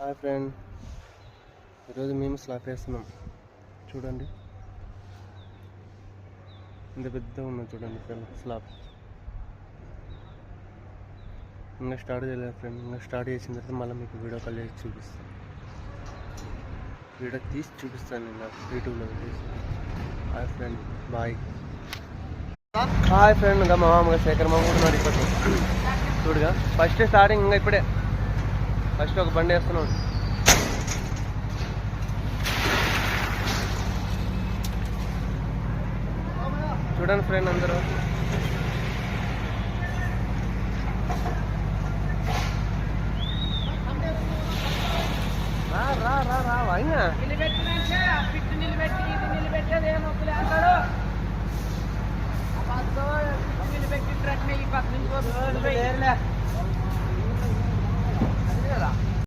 Hi friend, ఈరోజు మేము slab వేస్తున్నాం. చూడండి ఇంత పెద్దగా ఉన్నది. చూడండి ఫ్రెండ్, స్లాబ్ ఇంకా స్టార్ట్ చేయలేదు ఫ్రెండ్. ఇంకా స్టార్ట్ చేసిన తర్వాత మళ్ళీ మీకు వీడియో కాల్ చేసి చూపిస్తాను. వీడియో తీసి చూపిస్తాను ఇంకా యూట్యూబ్లో తీసి. Hi friend, bye. Hi friend, ఇంకా మా మామగా శేఖర్ మామ కూడా ఉన్నారు ఇప్పుడు. చూడుగా ఫస్ట్ స్టార్టింగ్ ఇంకా ఇప్పుడే ఫస్ట్ ఒక బండి వేస్తున్నాం. చూడండి ఫ్రెండ్ అందరూ. రా రా రా అయినా నిలబెట్టి